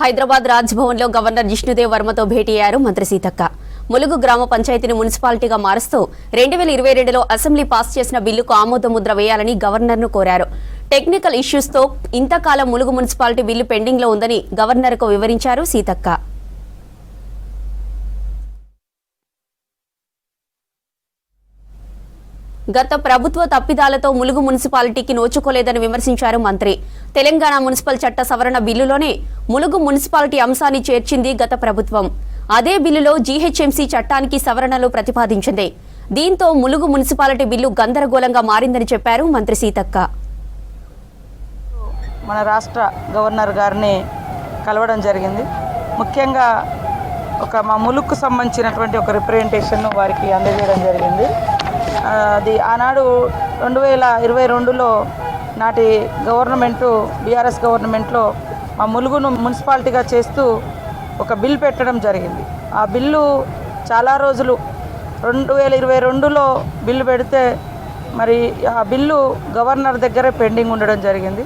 Hyderabad రాజ్భవన్లో governor Jishnu Dev వర్మతో భేటీ అయ్యారు మంత్రి సీతక్క. ములుగు గ్రామ పంచాయతీని మున్సిపాలిటీగా మారుస్తూ 2022లో అసెంబ్లీ పాస్ చేసిన బిల్లుకు ఆమోదముద్ర వేయాలని గవర్నర్ను కోరారు. టెక్నికల్ ఇష్యూస్తో ఇంతకాలం ములుగు మున్సిపాలిటీ బిల్లు పెండింగ్లో ఉందని గవర్నర్కు వివరించారు సీతక్క. గత ప్రభుత్వ తప్పిదాలతో ములుగు మున్సిపాలిటీకి నోచుకోలేదని విమర్శించారు మంత్రి. తెలంగాణ మున్సిపల్ చట్ట సవరణ బిల్లులోనే ములుగు మున్సిపాలిటీ అంశాన్ని చేర్చింది గత ప్రభుత్వం. అదే బిల్లులో జీహెచ్ఎంసీ చట్టానికి సవరణలు ప్రతిపాదించింది. దీంతో ములుగు మున్సిపాలిటీ బిల్లు గందరగోళంగా మారిందని చెప్పారు మంత్రి సీతక్క. మన రాష్ట్ర గవర్నర్ గారిని కలవడం జరిగింది. ముఖ్యంగా మా ములుగుకు సంబంధించినటువంటి ఒక రిప్రజెంటేషన్ వారికి అందజేయడం జరిగింది. అది ఆనాడు 2022లో నాటి గవర్నమెంటు బీఆర్ఎస్ గవర్నమెంట్లో మా ములుగును మున్సిపాలిటీగా చేస్తూ ఒక బిల్ పెట్టడం జరిగింది. ఆ బిల్లు చాలా రోజులు 2022లో బిల్లు పెడితే మరి ఆ బిల్లు గవర్నర్ దగ్గరే పెండింగ్ ఉండడం జరిగింది.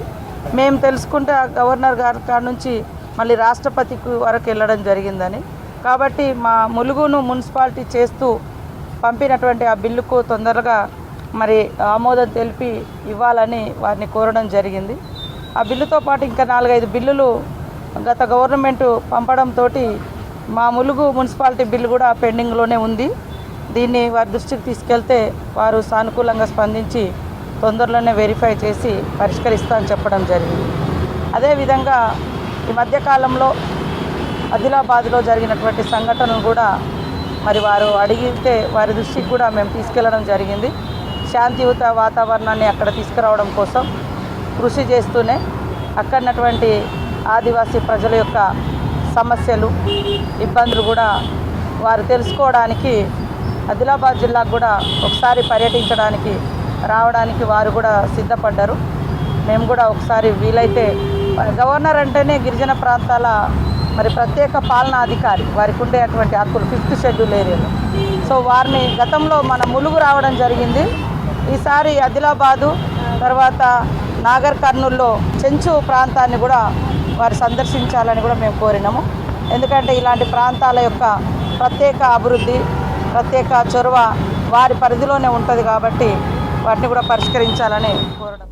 మేము తెలుసుకుంటే ఆ గవర్నర్ గారి కాడ నుంచి మళ్ళీ రాష్ట్రపతికి వరకు వెళ్ళడం జరిగిందని, కాబట్టి మా ములుగును మున్సిపాలిటీ చేస్తూ పంపినటువంటి ఆ బిల్లుకు తొందరగా మరి ఆమోదం తెలిపి ఇవ్వాలని వారిని కోరడం జరిగింది. ఆ బిల్లుతో పాటు ఇంకా 4-5 బిల్లులు గత గవర్నమెంటు పంపడంతో మా ములుగు మున్సిపాలిటీ బిల్లు కూడా పెండింగ్లోనే ఉంది. దీన్ని వారి దృష్టికి తీసుకెళ్తే వారు సానుకూలంగా స్పందించి తొందరలోనే వెరిఫై చేసి పరిష్కరిస్తా అని చెప్పడం జరిగింది. అదేవిధంగా ఈ మధ్యకాలంలో ఆదిలాబాద్లో జరిగినటువంటి సంఘటనలు కూడా మరి వారు అడిగితే వారి దృష్టికి కూడా మేము తీసుకెళ్లడం జరిగింది. శాంతియుత వాతావరణాన్ని అక్కడ తీసుకురావడం కోసం కృషి చేస్తూనే అక్కడటువంటి ఆదివాసీ ప్రజల యొక్క సమస్యలు ఇబ్బందులు కూడా వారు తెలుసుకోవడానికి ఆదిలాబాద్ జిల్లాకు కూడా ఒకసారి పర్యటించడానికి రావడానికి వారు కూడా సిద్ధపడ్డారు. మేము కూడా ఒకసారి వీలైతే గవర్నర్ అంటేనే గిరిజన ప్రాంతాల మరి ప్రత్యేక పాలనా అధికారి, వారికి ఉండేటువంటి హక్కులు 5th షెడ్యూల్ ఏరియాలో. సో వారిని గతంలో మన ములుగు రావడం జరిగింది. ఈసారి ఆదిలాబాదు తర్వాత నాగర్ కర్నూల్లో చెంచు ప్రాంతాన్ని కూడా వారు సందర్శించాలని కూడా మేము కోరినాము. ఎందుకంటే ఇలాంటి ప్రాంతాల యొక్క ప్రత్యేక అభివృద్ధి, ప్రత్యేక చొరవ వారి పరిధిలోనే ఉంటుంది కాబట్టి వాటిని కూడా పరిష్కరించాలని కోరడం.